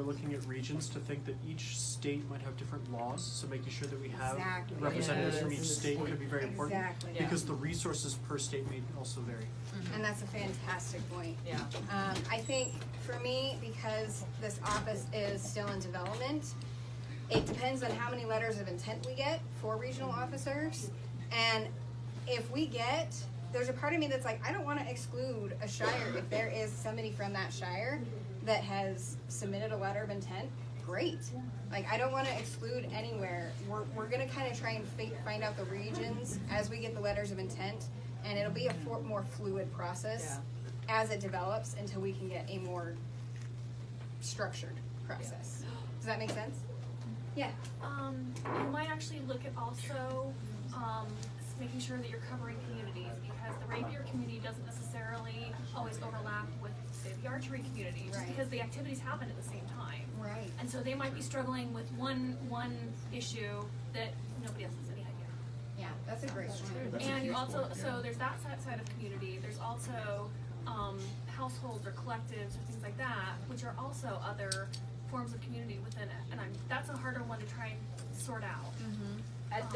looking at regions to think that each state might have different laws, so making sure that we have Exactly. representatives from each state could be very important. Exactly. Because the resources per state may also vary. And that's a fantastic point. Yeah. I think for me, because this office is still in development, it depends on how many letters of intent we get for regional officers. And if we get, there's a part of me that's like, I don't want to exclude a shire. If there is somebody from that shire that has submitted a letter of intent, great. Like, I don't want to exclude anywhere. We're going to kind of try and find out the regions as we get the letters of intent, and it'll be a more fluid process as it develops until we can get a more structured process. Does that make sense? Yeah. You might actually look at also making sure that you're covering communities, because the rapier community doesn't necessarily always overlap with, say, the archery community, just because the activities happen at the same time. Right. And so they might be struggling with one issue that nobody else has any idea. Yeah, that's a great point. And you also, so there's that side of community. There's also households or collectives or things like that, which are also other forms of community within it. And that's a harder one to try and sort out. Mm-hmm. At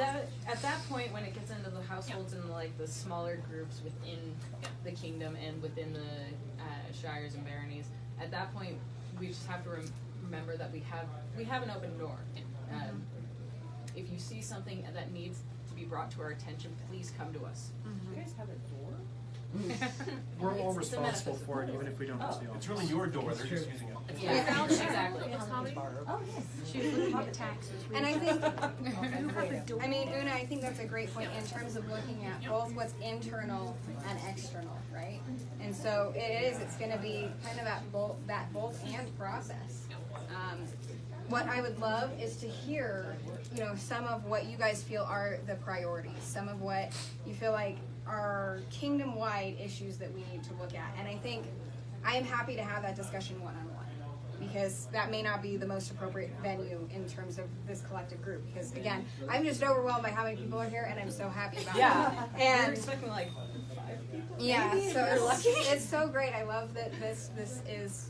that point, when it gets into the households and like the smaller groups within the kingdom and within the shires and baronies, at that point we just have to remember that we have an open door. If you see something that needs to be brought to our attention, please come to us. Mm-hmm. You guys have a door? We're all It's a responsible metaphysical for it, even if we don't use the office. It's really your door, they're just using it. Yeah, exactly. Oh, yes. And I think, I mean, Una, I think that's a great point in terms of looking at both what's internal and external, right? And so it's going to be kind of that both and process. What I would love is to hear, some of what you guys feel are the priorities, some of what you feel like are kingdom-wide issues that we need to look at. And I think I am happy to have that discussion one-on-one, because that may not be the most appropriate venue in terms of this collective group. Because again, I'm just overwhelmed by how many people are here, and I'm so happy about it. And we're expecting like 5 people. Yeah, so it's so great. I love that this is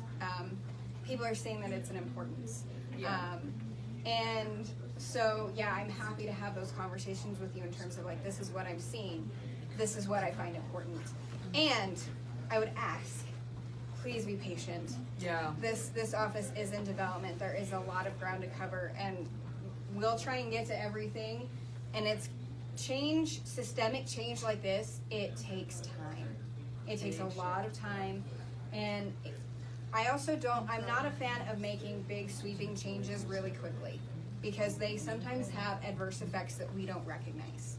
people are saying that it's an importance. And so I'm happy to have those conversations with you in terms of like, this is what I'm seeing, this is what I find important, and I would ask, please be patient. Yeah. This office is in development. There is a lot of ground to cover, and we'll try and get to everything. And it's systemic change like this, it takes time. It takes a lot of time, and I'm not a fan of making big sweeping changes really quickly, because they sometimes have adverse effects that we don't recognize.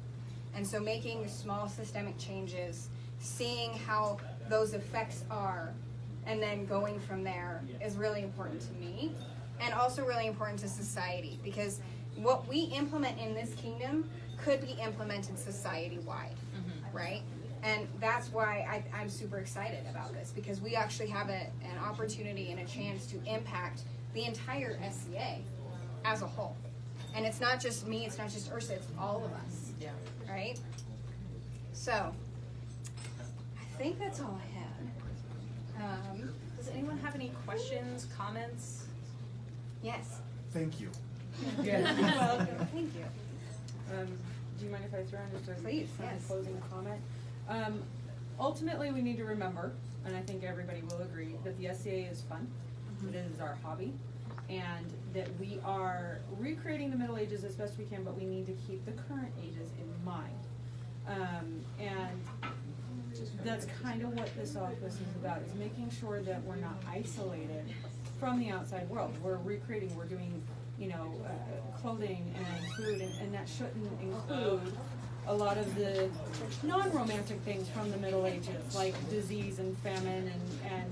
And so making small systemic changes, seeing how those effects are, and then going from there is really important to me, and also really important to society, because what we implement in this kingdom could be implemented society-wide, right? And that's why I'm super excited about this, because we actually have an opportunity and a chance to impact the entire SCA as a whole. And it's not just me, it's not just Ursa, it's all of us. Yeah. Right? So, I think that's all I had. Does anyone have any questions, comments? Yes. Thank you. Well, Thank you. do you mind if I throw in just a Please, kind of yes. closing comment? Ultimately, we need to remember, and I think everybody will agree, that the SCA is fun. It is our hobby, and that we are recreating the Middle Ages as best we can, but we need to keep the current ages in mind. And that's kind of what this office is about, is making sure that we're not isolated from the outside world. We're recreating, we're doing, clothing and food, and that shouldn't include a lot of the non-romantic things from the Middle Ages, like disease and famine and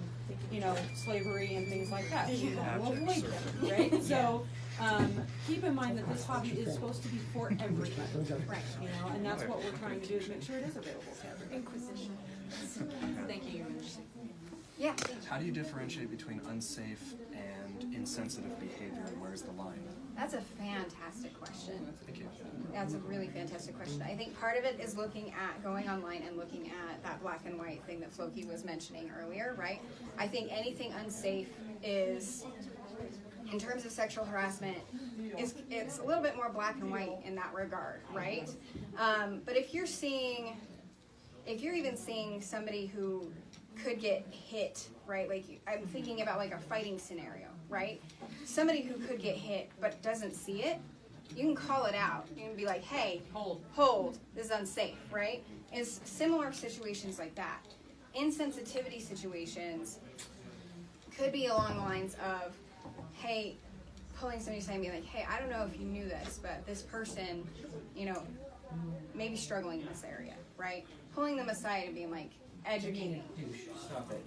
slavery and things like that. We want to avoid them, right? So keep in mind that this hobby is supposed to be for everybody, right? And that's what we're trying to do, is make sure it is available to everybody. Inquisition. Thank you. Yeah. How do you differentiate between unsafe and insensitive behavior, and where's the line? That's a fantastic question. Thank you. That's a really fantastic question. I think part of it is going online and looking at that black and white thing that Floki was mentioning earlier, right? I think anything unsafe is in terms of sexual harassment, it's a little bit more black and white in that regard, right? But if you're even seeing somebody who could get hit, right? Like I'm thinking about like a fighting scenario, right? Somebody who could get hit but doesn't see it, you can call it out. You can be like, hey, hold, this is unsafe, right? It's similar situations like that. Insensitivity situations could be along the lines of, hey, pulling somebody aside and be like, hey, I don't know if you knew this, but this person, maybe struggling in this area, right? Pulling them aside and being like, educating. Stop it.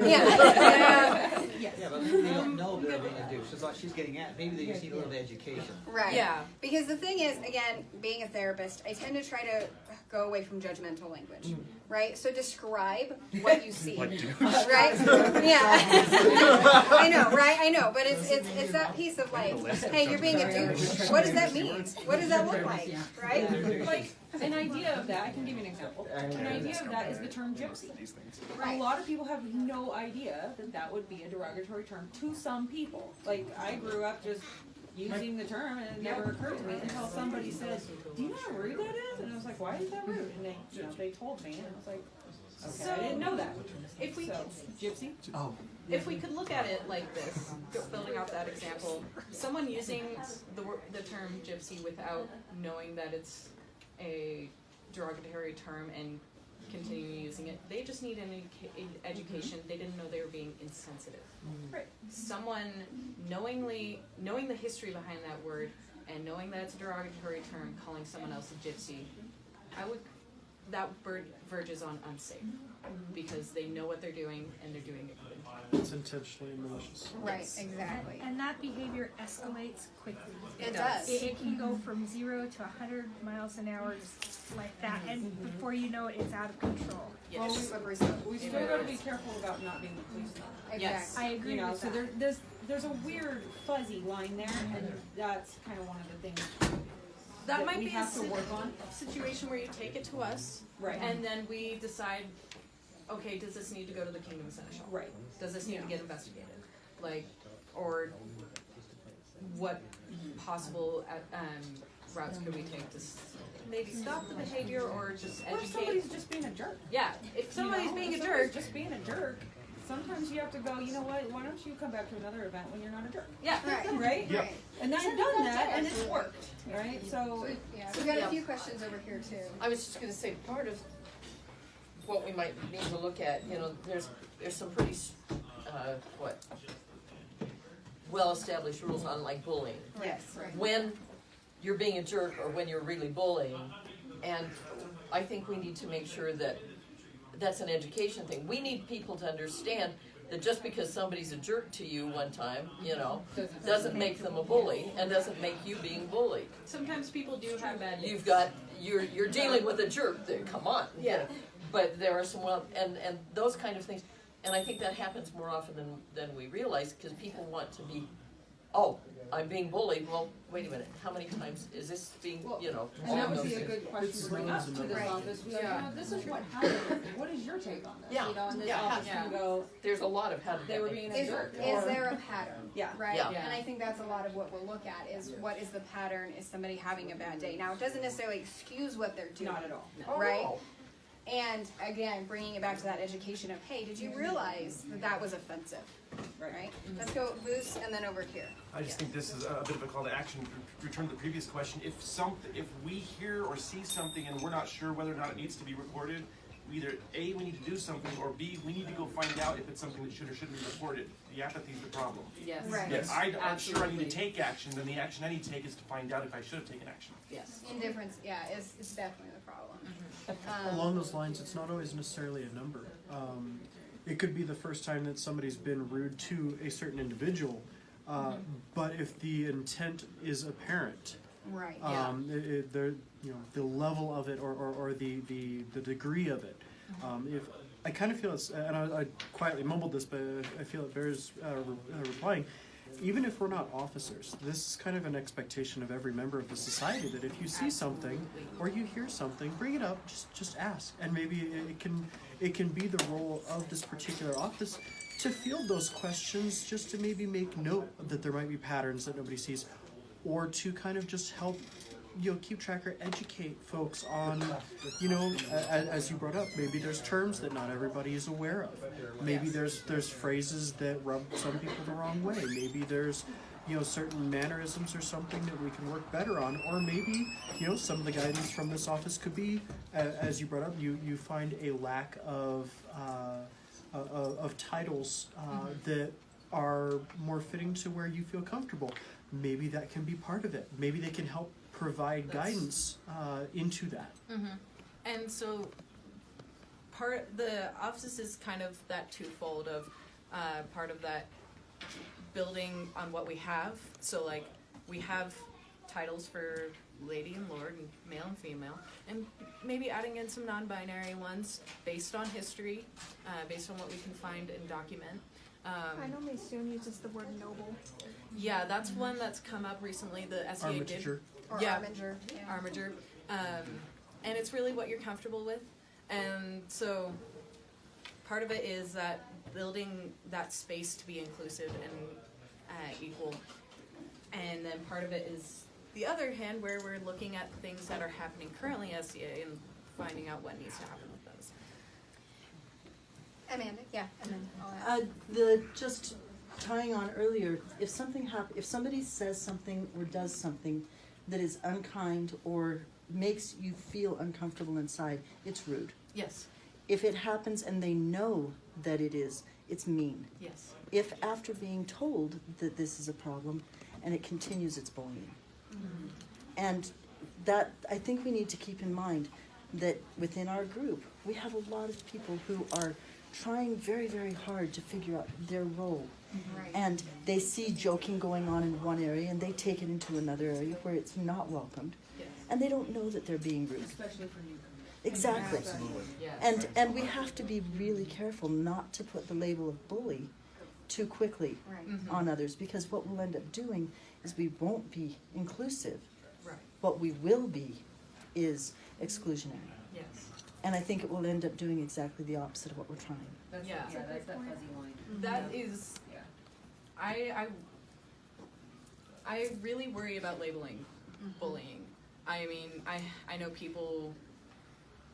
Yeah. Yeah, but maybe they don't know they're being a douche. That's what she's getting at. Maybe they just need a little bit of education. Right. Yeah. Because the thing is, again, being a therapist, I tend to try to go away from judgmental language, right? So describe what you see, right? Yeah. I know, right? I know, but it's that piece of like, hey, you're being a douche. What does that mean? What does that look like, right? Like, an idea of that, I can give you an example. An idea of that is the term gypsy. A lot of people have no idea that that would be a derogatory term to some people. Like, I grew up just using the term and it never occurred to me until somebody said, do you know how rude that is? And I was like, why is that rude? And they told me and I was like, okay, I didn't know that. If we Gypsy? Oh, If we could look at it like this, building off that example, someone using the term gypsy without knowing that it's a derogatory term and continuing using it, they just need an education. They didn't know they were being insensitive. Right. Someone knowing the history behind that word and knowing that it's a derogatory term, calling someone else a gypsy, that verges on unsafe because they know what they're doing and they're doing it good. it's intentionally malicious. Right, exactly. And that behavior escalates quickly. It does. It can go from 0 to 100 miles an hour just like that, and before you know it, it's out of control. Well, slippery slope. We still gotta be careful about not being the police. Yes. I agree with So that. there's a weird fuzzy line there, and that's kind of one of the things That might we be have to work on. situation where you take it to us, Right. and then we decide, okay, does this need to go to the Kingdom Seneschal? Right. Does this need to get investigated? Like, or what possible routes could we take to maybe stop the behavior or just Or if educate? somebody's just being a jerk. Yeah, if somebody's being a If jerk, somebody's just being a jerk, sometimes you have to go, you know what, why don't you come back to another event when you're not a jerk? yeah. Right. Right? Yeah. Right. And I've done that, and it's worked, right? So, Yeah, we got a few questions over here too. I was just gonna say, part of what we might need to look at, there's some pretty, well-established rules on like bullying. Yes, right. When you're being a jerk or when you're really bullying, and I think we need to make sure that that's an education thing. We need people to understand that just because somebody's a jerk to you one time, doesn't make them a bully and doesn't make you being bullied. Sometimes people do have bad days. You're dealing with a jerk. Come on. Yeah. But there are some and those kind of things, and I think that happens more often than we realize because people want to be, I'm being bullied. Well, wait a minute. How many times is this being, and all that would those be a things? good question to bring up to this Right. office. Be like, Yeah. this is what happened. What is your take on this? Yeah. And this Yeah. office can go, There's a lot of how to they were being a Is jerk. there a pattern? Yeah. Right? Yeah. And I think that's a lot of what we'll look at is what is the pattern? Is somebody having a bad day? Now, it doesn't necessarily excuse what they're doing. Not at all. Right? Oh. And again, bringing it back to that education of, hey, did you realize that was offensive? Right? Let's go Boost and then over here. I just think this is a bit of a call to action. Return to the previous question. If we hear or see something and we're not sure whether or not it needs to be recorded, either A, we need to do something, or B, we need to go find out if it's something that should or shouldn't be reported. The apathy is the problem. Yes. Right. If I'm sure I need Absolutely. to take action, then the action I need to take is to find out if I should have taken action. Yes. Indifference, yeah, is definitely the problem. Along those lines, it's not always necessarily a number. It could be the first time that somebody's been rude to a certain individual, but if the intent is apparent, Right. the level of it or the degree of it. If I kind of feel it's, and I quietly mumbled this, but I feel it bears replying. Even if we're not officers, this is kind of an expectation of every member of the society that if you see something or you hear something, bring it up. Just ask, and maybe it can be the role of this particular office to field those questions, just to maybe make note that there might be patterns that nobody sees, or to kind of just help, keep track or educate folks on, as you brought up, maybe there's terms that not everybody is aware of. Maybe there's phrases that rub some people the wrong way. Maybe there's, certain mannerisms or something that we can work better on. Or maybe, some of the guidance from this office could be, as you brought up, you find a lack of titles that are more fitting to where you feel comfortable. Maybe that can be part of it. Maybe they can help provide guidance into that. Mm-hmm. And so the office is kind of that twofold of part of that building on what we have. So like we have titles for lady and lord and male and female, and maybe adding in some non-binary ones based on history, based on what we can find and document. I know my student uses the word noble. Yeah, that's one that's come up recently. The SEA did. Or Yeah. armiger. Yeah. Armiger. And it's really what you're comfortable with. And so part of it is that building that space to be inclusive and equal. And then part of it is the other hand where we're looking at things that are happening currently at SEA and finding out what needs to happen with those. Amanda, yeah, and then I'll add. Just tying on earlier, if somebody says something or does something that is unkind or makes you feel uncomfortable inside, it's rude. Yes. If it happens and they know that it is, it's mean. Yes. If after being told that this is a problem and it continues, it's bullying. Mm-hmm. And that, I think we need to keep in mind that within our group, we have a lot of people who are trying very, very hard to figure out their role. Right. And they see joking going on in one area and they take it into another area where it's not welcomed. Yes. And they don't know that they're being rude. Especially for newcomers. Exactly. Yes. And we have to be really careful not to put the label of bully too quickly Right. Mm-hmm. on others, because what we'll end up doing is we won't be inclusive. Right. What we will be is exclusionary. Yes. And I think it will end up doing exactly the opposite of what we're trying. That's Yeah. that's that fuzzy line. That is, Yeah. I really worry about labeling bullying. I mean, I know people,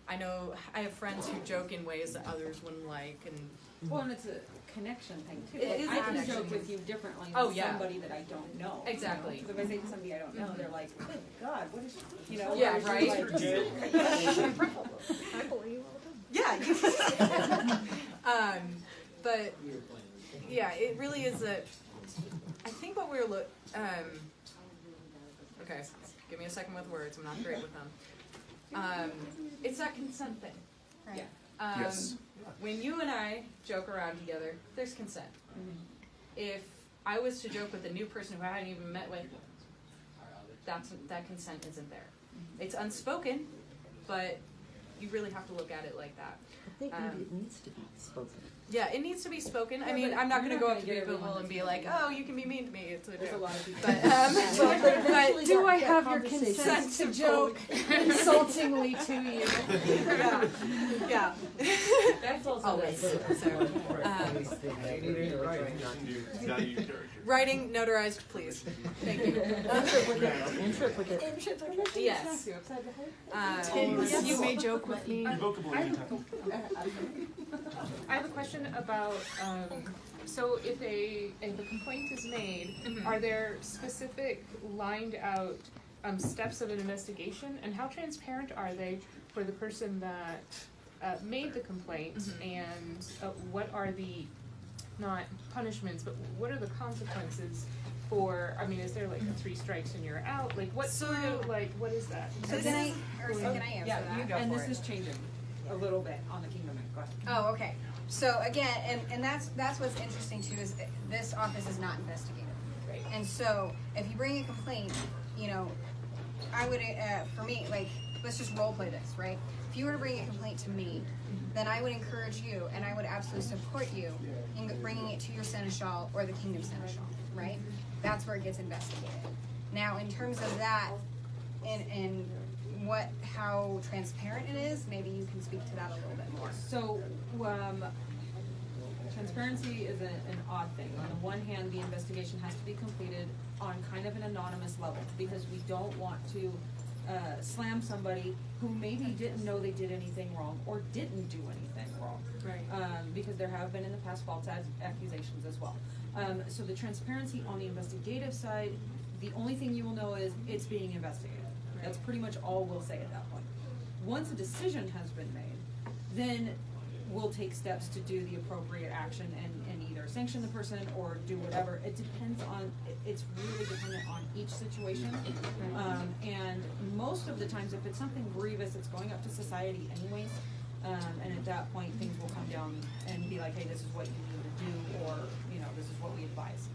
I have friends who joke in ways that others wouldn't like, and Well, and it's a connection thing too. It Like, is a I can connection. joke with you differently Oh, than yeah. somebody that I don't know. Exactly. Because if I say to somebody I don't know, they're like, "Good God, what is?" Yeah, whereas right? you're like, I believe all the time. yeah. But yeah, it really is a. I think what we're okay, give me a second with words. I'm not great with them. It's that consent thing. Right. Yes. When you and I joke around together, there's consent. If I was to joke with a new person who I hadn't even met with, that consent isn't there. It's unspoken, but you really have to look at it like that. I think maybe it needs to be spoken. Yeah, it needs to be spoken. I Yeah, mean, but I'm not you're going to not go gonna up to get people everyone and to be do like, that. "Oh, you can be mean to me." It's a There's a joke. lot of people. But But Do I have your consent to joke insultingly to you? yeah. That's also Always. nice. So, Value character. writing notarized, please. Thank you. In triplicate. Yes. Yes, you may joke with me. Revocable anytime. I have a question about, so if a complaint is made, are there specific lined out steps of an investigation, and how transparent are they for the person that made the complaint, and what are the, not punishments, but what are the consequences for, I mean, is there like a 3 strikes and you're out? Like what sort of, like, what is that? So can I answer Yeah, you that? go and this is changing a little bit on the Kingdom Act. Go ahead. Oh, okay. So again, and that's what's interesting too, is that this office is not investigative. Right. And so if you bring a complaint, I would, for me, like, let's just role play this, right? If you were to bring a complaint to me, then I would encourage you, and I would absolutely support you in bringing it to your seneschal or the Kingdom seneschal, right? That's where it gets investigated. Now, in terms of that, and how transparent it is, maybe you can speak to that a little bit more. So, transparency is an odd thing. On the one hand, the investigation has to be completed on kind of an anonymous level, because we don't want to slam somebody who maybe didn't know they did anything wrong or didn't do anything wrong. Right. Because there have been in the past false accusations as well. So the transparency on the investigative side, the only thing you will know is it's being investigated. That's pretty much all we'll say at that point. Once a decision has been made, then we'll take steps to do the appropriate action and either sanction the person or do whatever. It depends on, it's really dependent on each situation. And most of the times, if it's something grievous, it's going up to society anyways. And at that point, things will come down and be like, hey, this is what you need to do, or, you know, this is what we advise.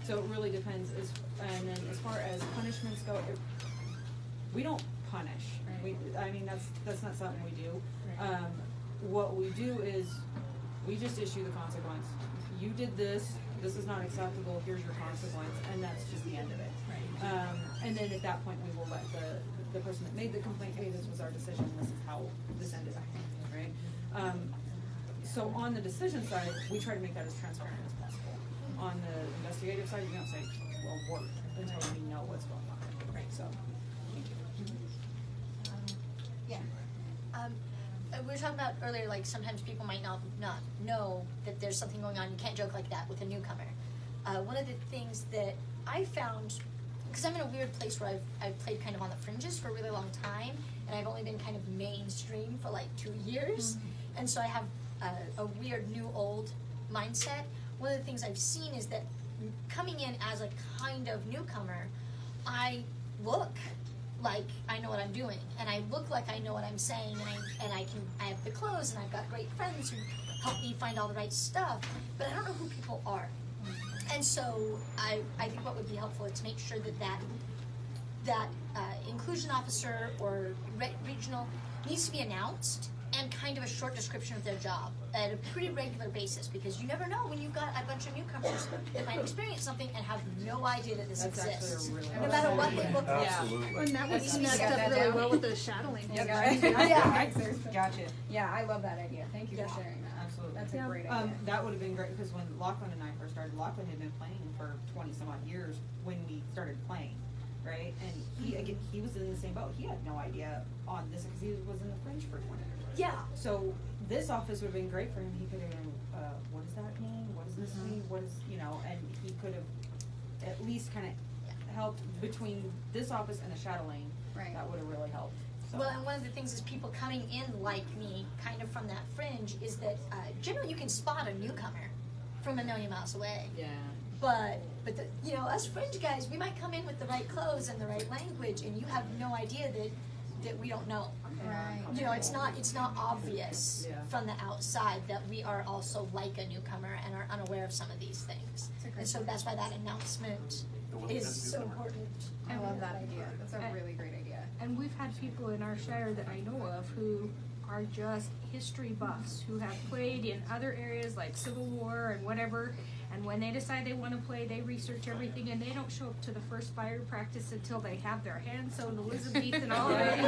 So it really depends. And then as far as punishments go, we don't punish. I mean, that's not something we do. What we do is we just issue the consequence. You did this. This is not acceptable. Here's your consequence, and that's just the end of it. And then at that point, we will let the person that made the complaint, hey, this was our decision. This is how this ended up, right? So on the decision side, we try to make that as transparent as possible. On the investigative side, we don't say, well, work until we know what's going on, right? So. Yeah. We were talking about earlier, like sometimes people might not know that there's something going on. You can't joke like that with a newcomer. One of the things that I found, because I'm in a weird place where I've played kind of on the fringes for a really long time, and I've only been kind of mainstream for like 2 years, and so I have a weird new old mindset. One of the things I've seen is that coming in as a kind of newcomer, I look like I know what I'm doing, and I look like I know what I'm saying, and I have the clothes, and I've got great friends who help me find all the right stuff, but I don't know who people are. And so I think what would be helpful is to make sure that inclusion officer or regional needs to be announced, and kind of a short description of their job at a pretty regular basis, because you never know when you've got a bunch of newcomers that might experience something and have no idea that this exists. No matter what they look like. Absolutely. And that would connect up really well with the shadowing. Gotcha. Yeah, I love that idea. Thank you for sharing that. Absolutely. That's a great idea. That would have been great, because when Lachlan and I first started, Lachlan had been playing for 20 some odd years when we started playing, right? And he was in the same boat. He had no idea on this, because he was in the fringe for 20 years. Yeah. So this office would have been great for him. He could have been, what does that mean? What does this mean? What is, you know, and he could have at least kind of helped between this office and the shadow lane. Right. That would have really helped. So. Well, and one of the things is people coming in like me, kind of from that fringe, is that generally you can spot a newcomer from a million miles away. Yeah. But you know, us fringe guys, we might come in with the right clothes and the right language, and you have no idea that we don't know. Right. You know, it's not obvious from the outside that we are also like a newcomer and are unaware of some of these things. And so that's why that announcement is so important. I love that idea. That's a really great idea. And we've had people in our shire that I know of who are just history buffs, who have played in other areas like Civil War and whatever, and when they decide they want to play, they research everything, and they don't show up to the first fire practice until they have their hands sewn Elizabethan all of it.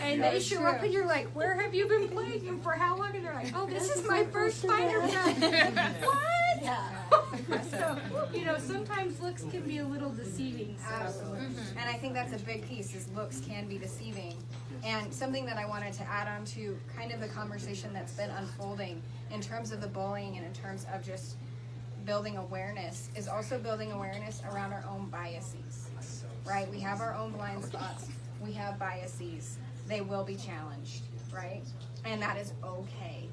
And they show up and you're like, where have you been playing and for how long? And they're like, oh, this is my first fighter practice. What? Yeah. So, you know, sometimes looks can be a little deceiving. So. Absolutely. And I think that's a big piece, is looks can be deceiving. And something that I wanted to add on to kind of the conversation that's been unfolding in terms of the bullying and in terms of just building awareness is also building awareness around our own biases, right? We have our own blind spots. We have biases. They will be challenged, right? And that is okay.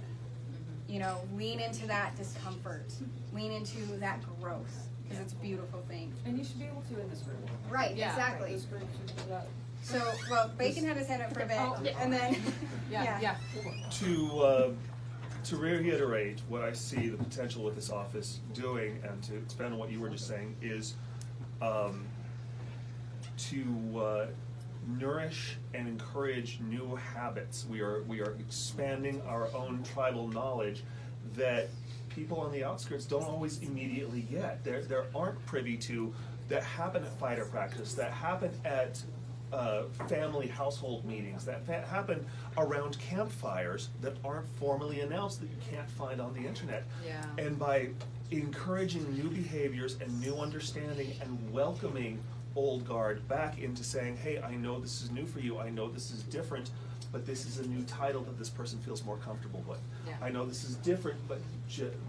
You know, lean into that discomfort. Lean into that growth, because it's a beautiful thing. And you should be able to in this room. Right, exactly. This group should do that. So, well, Bacon had his hand up for a bit, and then, yeah. To reiterate what I see the potential with this office doing, and to expand on what you were just saying, is to nourish and encourage new habits. We are expanding our own tribal knowledge that people on the outskirts don't always immediately get. There aren't privy to, that happen at fighter practice, that happen at family household meetings that happen around campfires that aren't formally announced that you can't find on the internet. Yeah. And by encouraging new behaviors and new understanding and welcoming old guard back into saying, hey, I know this is new for you, I know this is different, but this is a new title that this person feels more comfortable with. Yeah. I know this is different, but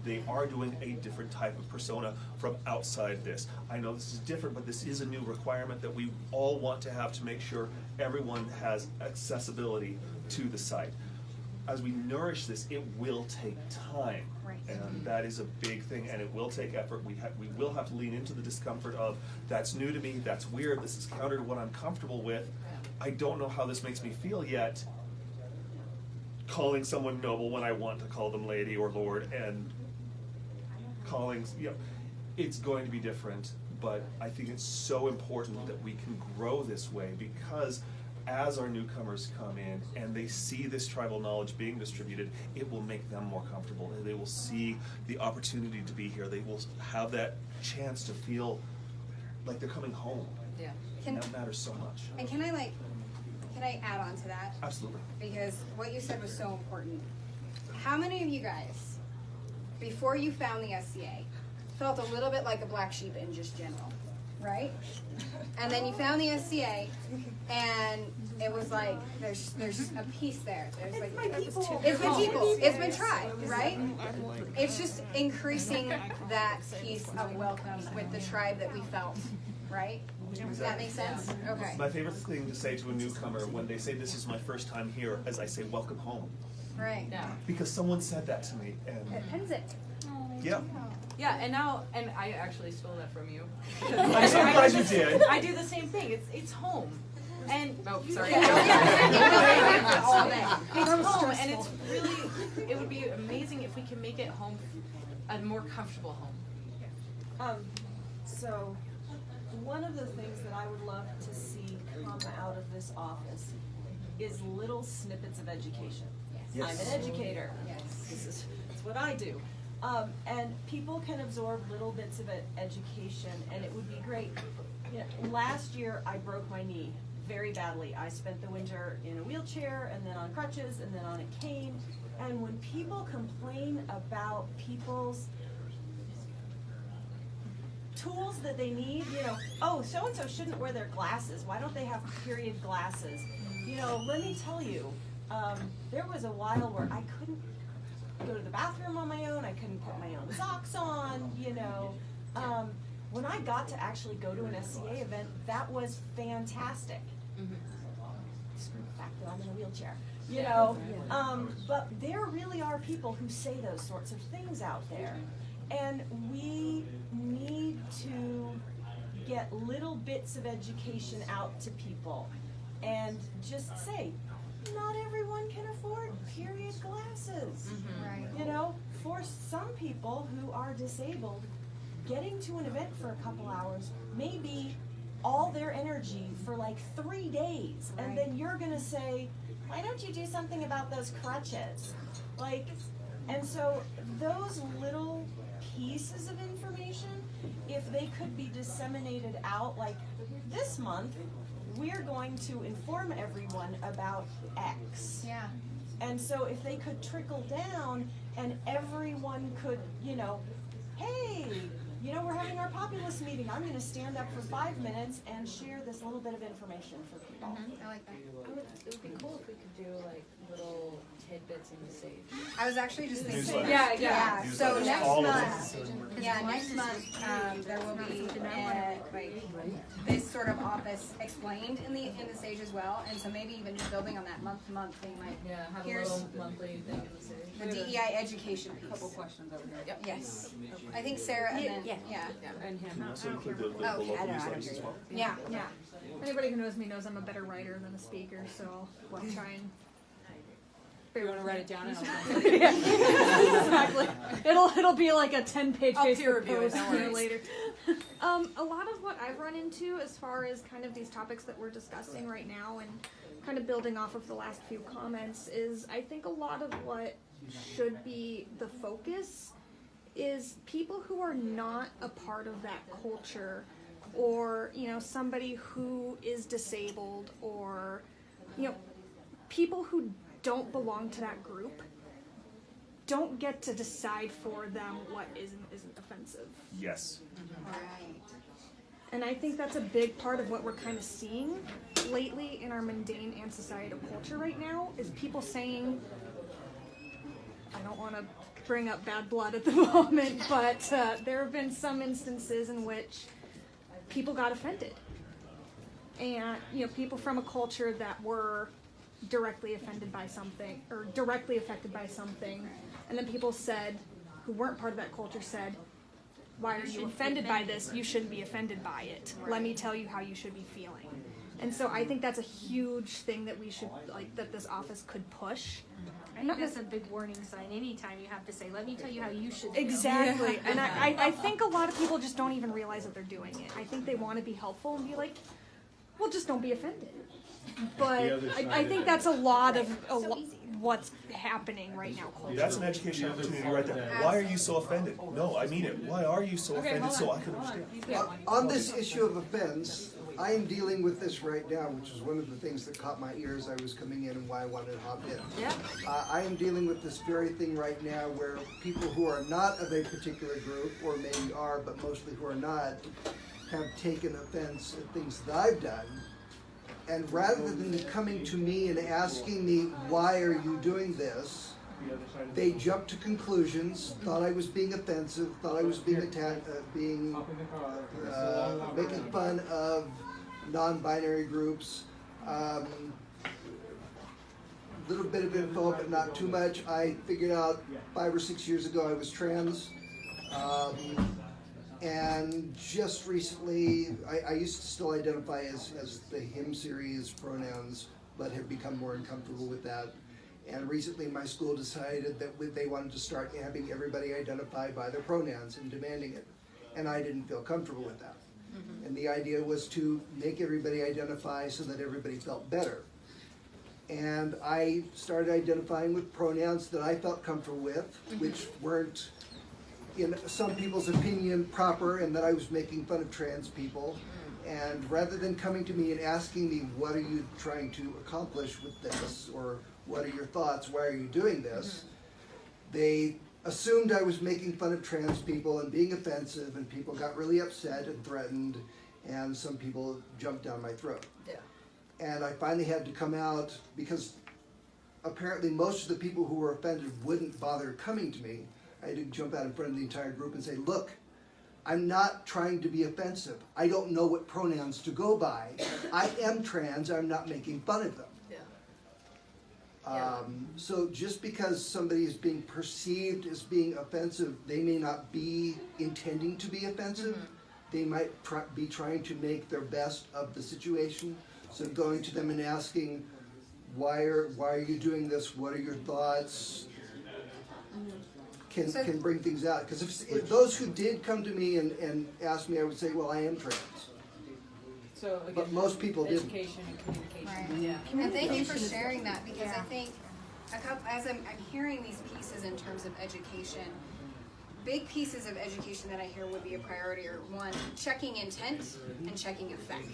they are doing a different type of persona from outside this. I know this is different, but this is a new requirement that we all want to have to make sure everyone has accessibility to the site. As we nourish this, it will take time. Right. And that is a big thing, and it will take effort. We will have to lean into the discomfort of, that's new to me, that's weird, this is counter to what I'm comfortable with. I don't know how this makes me feel yet. Calling someone noble when I want to call them lady or lord, and calling, it's going to be different, but I think it's so important that we can grow this way, because as our newcomers come in and they see this tribal knowledge being distributed, it will make them more comfortable. They will see the opportunity to be here. They will have that chance to feel like they're coming home. Yeah. And that matters so much. And can I add on to that? Absolutely. Because what you said was so important. How many of you guys, before you found the SCA, felt a little bit like a black sheep in just general, right? And then you found the SCA, and it was like there's a piece there. There's like it's been people, it's been tried, right? It's just increasing that piece of welcome with the tribe that we felt, right? Does that make sense? Okay. My favorite thing to say to a newcomer when they say this is my first time here is I say welcome home. Right. Yeah. Because someone said that to me, and Penzic. yeah. Yeah, and I actually stole that from you. I'm so glad you did. I do the same thing. It's home. And sorry. All day. It's home, and it's really, it would be amazing if we can make it home, a more comfortable home. So one of the things that I would love to see come out of this office is little snippets of education. Yes. I'm an educator. Yes. It's what I do. And people can absorb little bits of education, and it would be great. Last year I broke my knee very badly. I spent the winter in a wheelchair, and then on crutches, and then on a cane. And when people complain about people's tools that they need, oh, so-and-so shouldn't wear their glasses. Why don't they have period glasses? Let me tell you, there was a while where I couldn't go to the bathroom on my own. I couldn't put my own socks on, When I got to actually go to an SCA event, that was fantastic. Screw the fact that I'm in a wheelchair, but there really are people who say those sorts of things out there. And we need to get little bits of education out to people and just say, not everyone can afford period glasses. Right. For some people who are disabled, getting to an event for a couple hours may be all their energy for like 3 days. Right. And then you're gonna say, why don't you do something about those crutches? And so those little pieces of information, if they could be disseminated out, like this month, we're going to inform everyone about X. Yeah. And so if they could trickle down and everyone could, hey, we're having our populace meeting. I'm going to stand up for 5 minutes and share this little bit of information for people. I like that. It would be cool if we could do like little tidbits in the sage. I was actually just thinking. Newsletter. Yeah. So Newsletters, next all of month, them. next month there will be this sort of office explained in the stage as well, and so maybe even just building on that month to month thing, like Have here's a little monthly thing in the sage. the DEI education piece. Couple questions over here. Yep. Yes. I think Sarah and then yeah. And him. Can you also include the Oh, local I don't newsletters as well? Yeah. Yeah. Anybody who knows me knows I'm a better writer than a speaker, so I'll try and. You want to write it down? Exactly. It'll be like a 10-page I'll peer Facebook review it, post no worries. later. A lot of what I've run into as far as kind of these topics that we're discussing right now and kind of building off of the last few comments is I think a lot of what should be the focus is people who are not a part of that culture or, you know, somebody who is disabled, or, you know, people who don't belong to that group don't get to decide for them what is and isn't offensive. Yes. Right. And I think that's a big part of what we're kind of seeing lately in our mundane and societal culture right now, is people saying, I don't want to bring up bad blood at the moment, but there have been some instances in which people got offended. And, you know, people from a culture that were directly offended by something, or directly affected by something, and then people said, who weren't part of that culture, said, why are you offended by this? You shouldn't be offended by it. Let me tell you how you should be feeling. And so I think that's a huge thing that we should, like, that this office could push. I think that's a big warning sign anytime you have to say, let me tell you how you should feel. Exactly. And I think a lot of people just don't even realize that they're doing it. I think they want to be helpful and be like, well, just don't be offended. But I think that's a lot of what's happening right now culturally. That's an education opportunity right there. Why are you so offended? No, I mean it. Why are you so offended so I can understand? On this issue of offense, I am dealing with this right now, which is one of the things that caught my ear as I was coming in and why I wanted to hop in. Yeah. I am dealing with this very thing right now where people who are not of a particular group, or maybe are, but mostly who are not, have taken offense at things that I've done. And rather than coming to me and asking me, why are you doing this? They jumped to conclusions, thought I was being offensive, thought I was being attacked, making fun of non-binary groups. Little bit of info, but not too much. I figured out 5 or 6 years ago I was trans. And just recently, I used to still identify as the him series pronouns, but have become more uncomfortable with that. And recently my school decided that they wanted to start having everybody identify by their pronouns and demanding it. And I didn't feel comfortable with that. Mm-hmm. And the idea was to make everybody identify so that everybody felt better. And I started identifying with pronouns that I felt comfortable with, which weren't, in some people's opinion, proper, and that I was making fun of trans people. And rather than coming to me and asking me, what are you trying to accomplish with this, or what are your thoughts, why are you doing this, they assumed I was making fun of trans people and being offensive, and people got really upset and threatened, and some people jumped down my throat. Yeah. And I finally had to come out, because apparently most of the people who were offended wouldn't bother coming to me. I had to jump out in front of the entire group and say, look, I'm not trying to be offensive. I don't know what pronouns to go by. I am trans, I'm not making fun of them. Yeah. So just because somebody is being perceived as being offensive, they may not be intending to be offensive. They might be trying to make their best of the situation. So going to them and asking, why are you doing this? What are your thoughts? Can bring things out. Because if those who did come to me and ask me, I would say, well, I am trans. So again, but most people didn't. Education and communication. Right. Yeah. And thank you for sharing that, because I think as I'm hearing these pieces in terms of education, big pieces of education that I hear would be a priority are, one, checking intent and checking effect,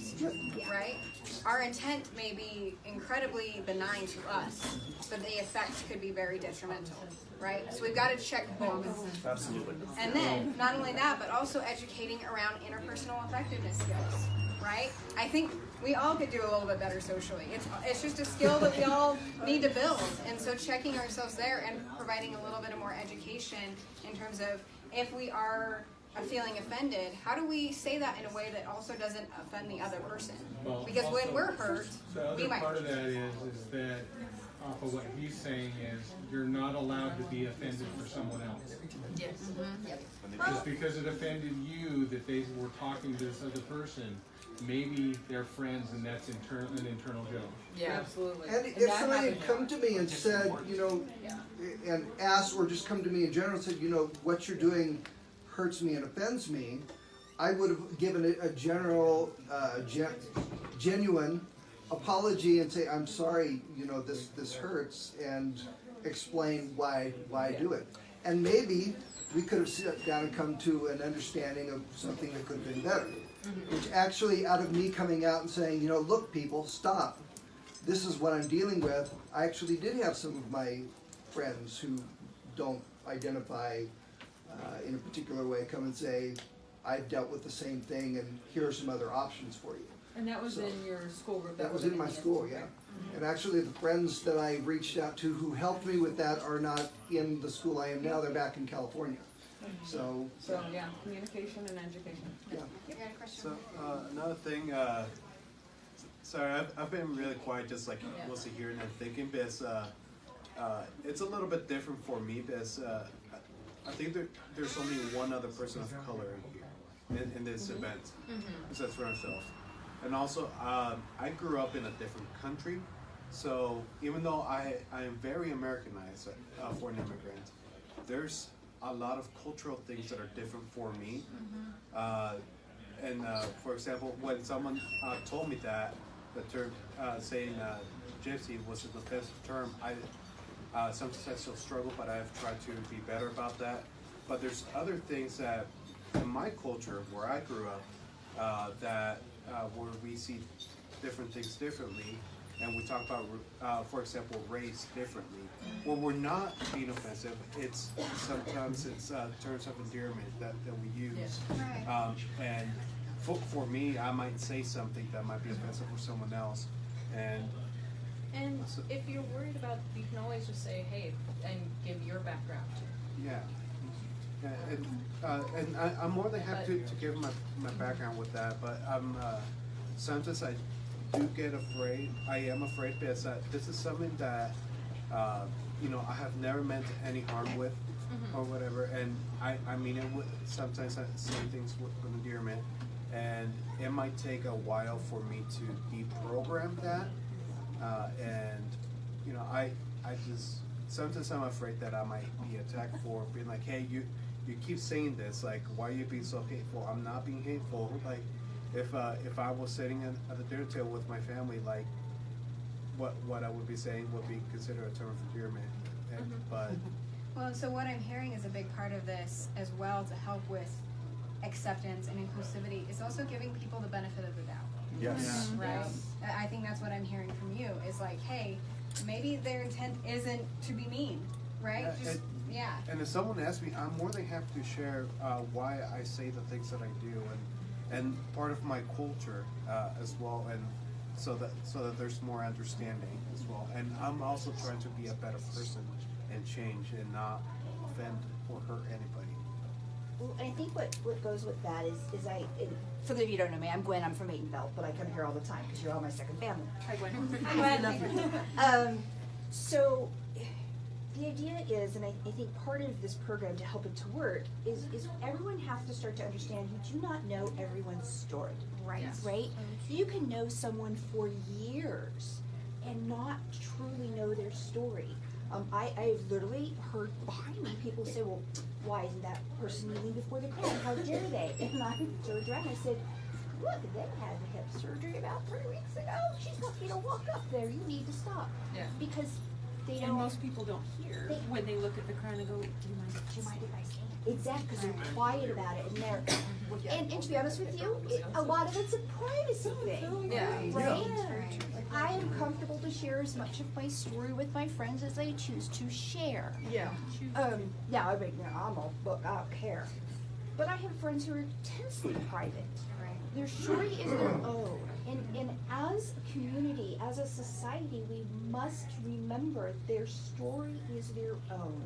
right? Our intent may be incredibly benign to us, but the effect could be very detrimental, right? So we've got to check both. Absolutely. And then, not only that, but also educating around interpersonal effectiveness skills, right? I think we all could do a little bit better socially. It's just a skill that we all need to build. And so checking ourselves there and providing a little bit of more education in terms of, if we are feeling offended, how do we say that in a way that also doesn't offend the other person? Well, because also, when we're hurt, the other we might. part of that is that off of what he's saying is you're not allowed to be offended for someone else. Yes. Just because it offended you that they were talking to this other person, maybe they're friends and that's an internal joke. Yeah, absolutely. And if somebody had come to me and said, you know, and asked, or just come to me in general and said, you know, what you're doing hurts me and offends me, I would have given it a general, genuine apology and say, I'm sorry, you know, this hurts, and explain why I do it. And maybe we could have sat down and come to an understanding of something that could have been better. which actually out of me coming out and saying, you know, look people, stop. This is what I'm dealing with. I actually did have some of my friends who don't identify in a particular way come and say, I've dealt with the same thing and here are some other options for you. And that was in your school group? That was in my school, yeah. And actually the friends that I reached out to who helped me with that are not in the school I am now, they're back in California. So yeah, communication and education. Yeah. You got a question? So another thing, sorry, I've been really quiet, just like mostly hearing and thinking, because it's a little bit different for me, because I think there's only one other person of color in this event, besides for ourselves. And also, I grew up in a different country, so even though I am very Americanized for an immigrant, there's a lot of cultural things that are different for me. For example, when someone told me that the term saying gypsy was an offensive term, sometimes I still struggle, but I've tried to be better about that. But there's other things that in my culture, where I grew up, that where we see different things differently, and we talk about, for example, race differently. Where we're not being offensive, it's sometimes it's terms of endearment that we use. Right. And for me, I might say something that might be offensive for someone else, and so, if you're worried about, you can always just say, hey, and give your background. yeah. And I'm more than happy to give my background with that, but sometimes I do get afraid. I am afraid because this is something that you know, I have never meant any harm with or whatever, and I mean it with, sometimes I say things with endearment, and it might take a while for me to deprogram that, and you know, I just sometimes I'm afraid that I might be attacked for being like, hey, you keep saying this, like, why are you being so hateful? I'm not being hateful. Like, if I was sitting at the dinner table with my family, like, what I would be saying would be considered a term of endearment. But Well, so what I'm hearing is a big part of this as well to help with acceptance and inclusivity is also giving people the benefit of the doubt. yes, Right? I think that's what I'm hearing from you is like, hey, maybe their intent isn't to be mean, right? Just, yeah. And if someone asks me, I'm more than happy to share why I say the things that I do, and part of my culture as well, and so that there's more understanding as well. And I'm also trying to be a better person and change and not offend or hurt anybody. Well, I think what goes with that is for those of you who don't know me, I'm Gwen, I'm from Maidenville, but I come here all the time because you're all my second family. Hi, Gwen. Hi, Gwen. So the idea is, and I think part of this program to help it to work is everyone has to start to understand you do not know everyone's story. Right. Yes. Right? You can know someone for years and not truly know their story. I've literally heard behind me people say, well, why isn't that person kneeling before the crowd? How dare they? And I turned around and I said, look, they had hip surgery about 3 weeks ago. She's lucky to walk up there. You need to stop. Yeah. Because they don't. And most people don't hear when they look at the crowd and go, do you mind if I say it? Exactly, because they're quiet about it, and they're, and to be honest with you, a lot of it's a privacy thing. Yeah. Right? I am comfortable to share as much of my story with my friends as I choose to share. Yeah. Now I mean, I'm a book, I don't care. But I have friends who are intensely private. Right. Their story is their own. And as a community, as a society, we must remember their story is their own.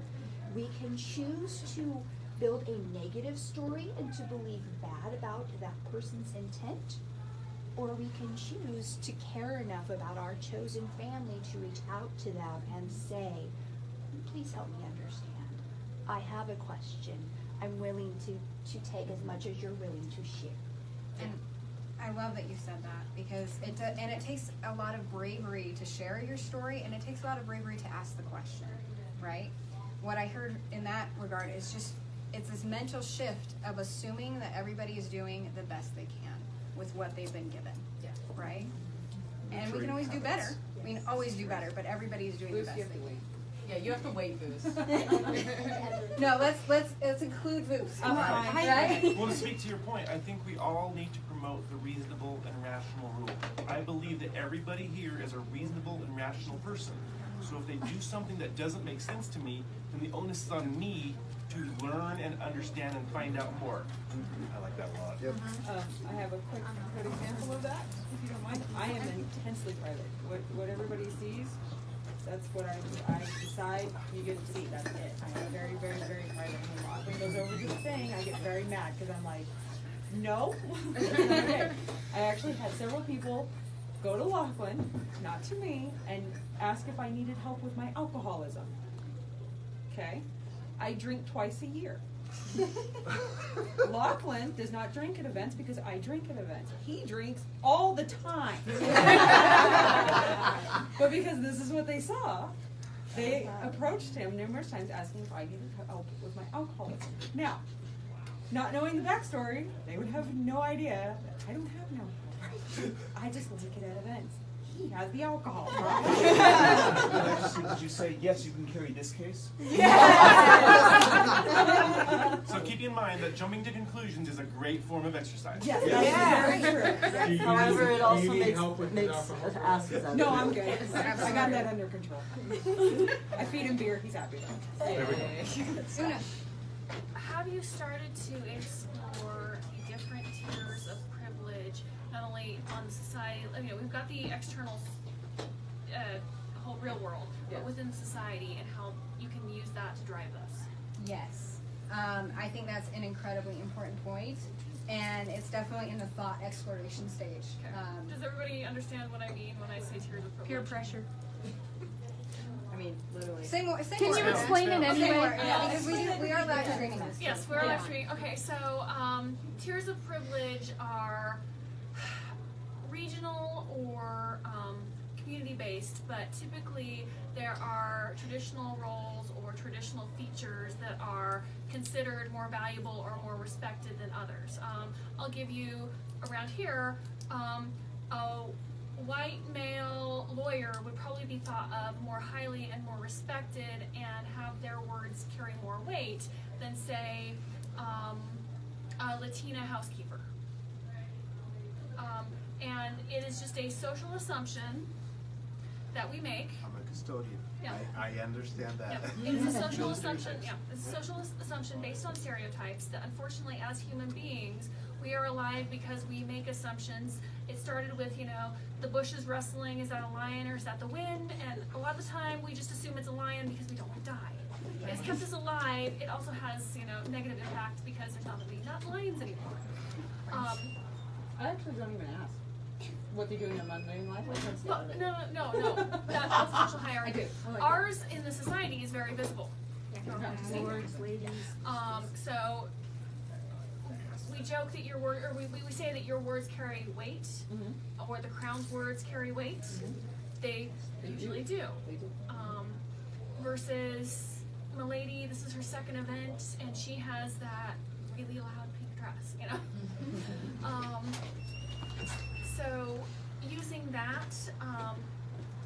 We can choose to build a negative story and to believe bad about that person's intent, or we can choose to care enough about our chosen family to reach out to them and say, please help me understand. I have a question. I'm willing to take as much as you're willing to share. And I love that you said that because it takes a lot of bravery to share your story, and it takes a lot of bravery to ask the question, right? What I heard in that regard is just, it's this mental shift of assuming that everybody is doing the best they can with what they've been given, right? And we can always do better. We can always do better, but everybody is doing the best they can. Yeah, you have to wait, Booze. No, let's include Voos. Right? Well, to speak to your point, I think we all need to promote the reasonable and rational rule. I believe that everybody here is a reasonable and rational person. So if they do something that doesn't make sense to me, then the onus is on me to learn and understand and find out more. I like that a lot. Yep. I have a quick good example of that, if you don't mind. I am intensely private. What everybody sees, that's what I decide you get to see. That's it. I am very, very, very private. When Lachlan goes over to the thing, I get very mad because I'm like, no. Okay. I actually had several people go to Lachlan, not to me, and ask if I needed help with my alcoholism. Okay? I drink twice a year. Lachlan does not drink at events because I drink at events. He drinks all the time. But because this is what they saw, they approached him numerous times asking if I needed help with my alcoholism. Now, not knowing the backstory, they would have no idea that I don't have no alcohol. I just like it at events. He has the alcohol. Did you say, yes, you can carry this case? So keep in mind that jumping to conclusions is a great form of exercise. Yes, that's very true. However, it also makes it asks us. No, I'm good. I got that under control. I feed him beer. He's happy though. There we go. Una. Have you started to explore different tiers of privilege, not only on the society, we've got the external whole real world, but within society and how you can use that to drive us? Yes. I think that's an incredibly important point, and it's definitely in the thought exploration stage. Does everybody understand what I mean when I say tiers of privilege? Peer pressure. I mean, literally. Can you more. explain it anyway? Yeah, because we are live streaming this. Yes, we're live streaming. Okay, so tiers of privilege are regional or community-based, but typically there are traditional roles or traditional features that are considered more valuable or more respected than others. I'll give you around here, a white male lawyer would probably be thought of more highly and more respected and have their words carry more weight than, say, a Latina housekeeper. And it is just a social assumption that we make. I'm a custodian. Yeah. I understand that. Yeah. It is a social assumption. Yeah, it's a social assumption based on stereotypes that, unfortunately, as human beings, we are alive because we make assumptions. It started with, the bushes rustling. Is that a lion or is that the wind? And a lot of the time, we just assume it's a lion because we don't want to die. But it's kept us alive. It also has, negative impact because there's not going to be lions anymore. I actually don't even ask what they do in their mundane life. Well, no. That's social hierarchy. Ours in the society is very visible. Lords, ladies. So we joke that your word, or we say that your words carry weight, or the crown's words carry weight. They usually do. They do. Versus Milady, this is her second event, and she has that really loud pink dress, So using that,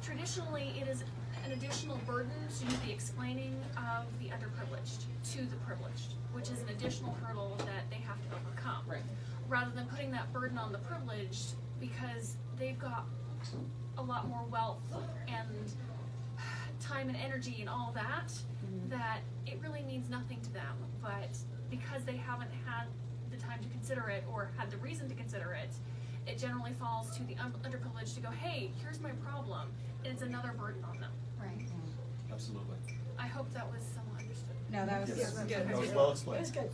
traditionally it is an additional burden to do the explaining of the underprivileged to the privileged, which is an additional hurdle that they have to overcome. Right. Rather than putting that burden on the privileged because they've got a lot more wealth and time and energy and all that, that it really means nothing to them. But because they haven't had the time to consider it or had the reason to consider it, it generally falls to the underprivileged to go, hey, here's my problem. And it's another burden on them. Right. Absolutely. I hope that was somewhat understood. No, that was good. That was well explained. It was good.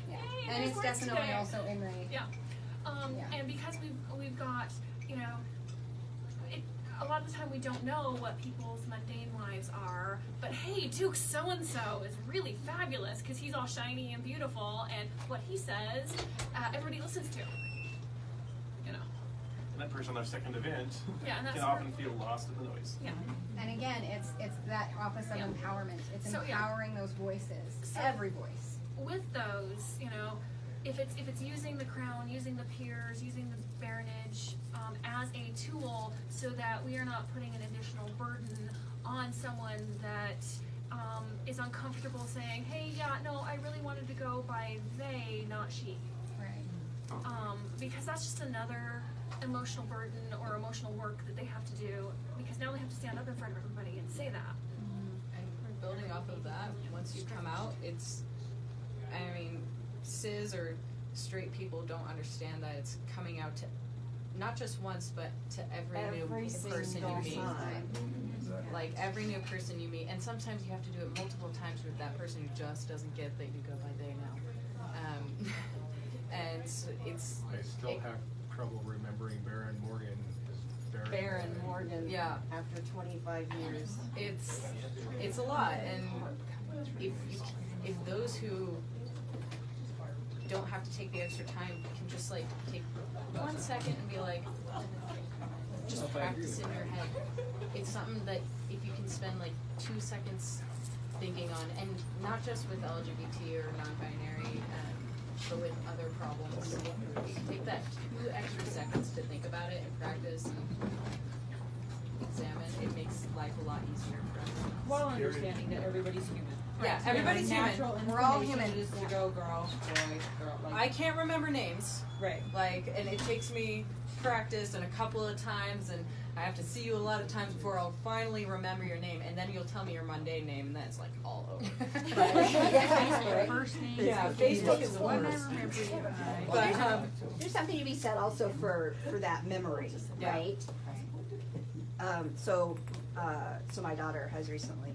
Yeah. Hey, And it's nice work definitely today. also in the And because we've got, a lot of the time we don't know what people's mundane lives are, but hey, Duke so-and-so is really fabulous because he's all shiny and beautiful, and what he says, everybody listens to. And that person on their second event And that's can often feel lost in the noise. Yeah. And again, it's that office of empowerment. It's empowering those voices, every voice. With those, if it's using the crown, using the peers, using the baronage as a tool so that we are not putting an additional burden on someone that is uncomfortable saying, hey, yeah, no, I really wanted to go by they, not she. Right. Because that's just another emotional burden or emotional work that they have to do, because now they have to stand up in front of everybody and say that. And we're building off of that. Once you come out, it's, I mean, cis or straight people don't understand that it's coming out to not just once, but to every new person you meet. Like every new person you meet, and sometimes you have to do it multiple times with that person who just doesn't get that you go by they now. And it's. I still have trouble remembering Baron Morgan. Baron Morgan. Yeah. After 25 years. It's a lot, and if those who don't have to take the extra time can just like take 1 second and be like, just practice in your head. It's something that if you can spend like 2 seconds thinking on, and not just with LGBT or non-binary, but with other problems, you can take that 2 extra seconds to think about it and practice and examine. It makes life a lot easier for everyone. While understanding that everybody's human. Yeah, everybody's human. Natural We're all inclination human. is to go girl, boy, girl. Like, I can't remember names. Right. Like, and it takes me practice and a couple of times, and I have to see you a lot of times before I'll finally remember your name, and then you'll tell me your mundane name, and then it's like all over. First name. Yeah, Facebook is the When I worst. remember you. But there's something to be said also for that memory, Yeah. right? So my daughter has recently,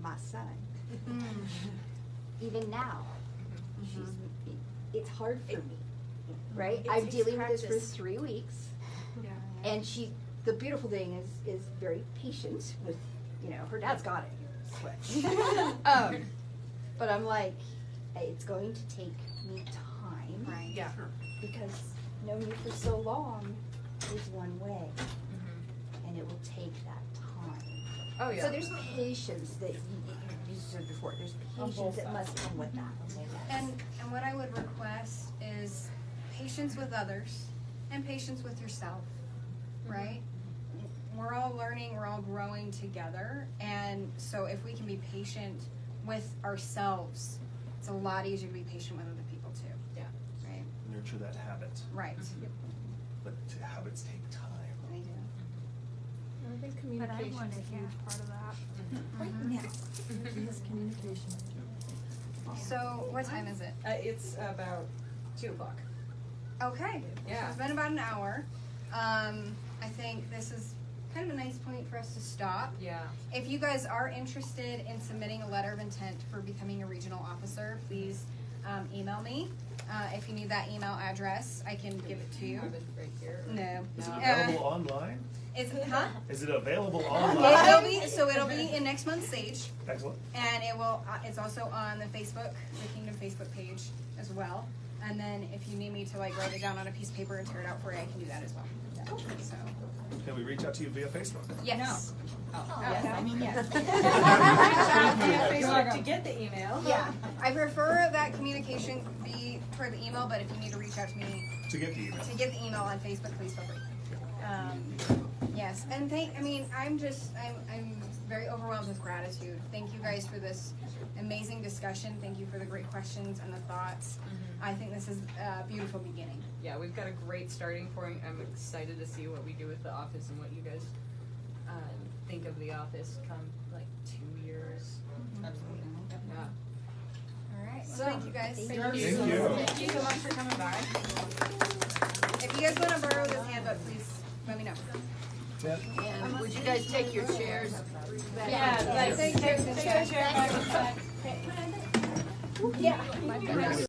my son, even now, it's hard for me, right? It I'm takes dealing with this for practice. 3 weeks, Yeah. and the beautiful thing is very patient with, her dad's got it, switch. But I'm like, hey, it's going to take me time. Right. Yeah. Because knowing you for so long is one way, and it will take that time. Oh, yeah. So there's patience that you said before. There's patience that must come with that. And what I would request is patience with others and patience with yourself, right? We're all learning, we're all growing together, and so if we can be patient with ourselves, it's a lot easier to be patient with other people too. Yeah. Right? Nurture that habit. Right. But habits take time. They do. I think But I communication want is a to huge part of that. Right now, is communication. So what time is it? It's about 2 o'clock. Okay. Yeah. So it's been about an hour. I think this is kind of a nice point for us to stop. Yeah. If you guys are interested in submitting a letter of intent for becoming a regional officer, please email me. If you need that email address, I can give it to you. Have it right here. No. Is it available online? It's huh? Is it available online? It'll be in next month's Sage, Excellent. and it will. It's also on the Kingdom Facebook page as well. And then if you need me to like write it down on a piece of paper and tear it out for you, I can do that as well. So Can we reach out to you via Facebook? yes. Yes, I mean, yes. Facebook to get the email. Yeah, I prefer that communication be toward the email, but if you need to reach out to me To get the email. to get the email on Facebook, please feel free. Yes, and I'm very overwhelmed with gratitude. Thank you guys for this amazing discussion. Thank you for the great questions and the thoughts. I think this is a beautiful beginning. Yeah, we've got a great starting point. I'm excited to see what we do with the office and what you guys think of the office come like 2 years. Absolutely. Yeah. All right. Well, So, thank you guys. Thank you. Thank you so much for coming by. If you guys want to borrow this handbook, please let me know. And would you guys take your chairs back? Yeah, like, Thank you. take a chair back. Yeah.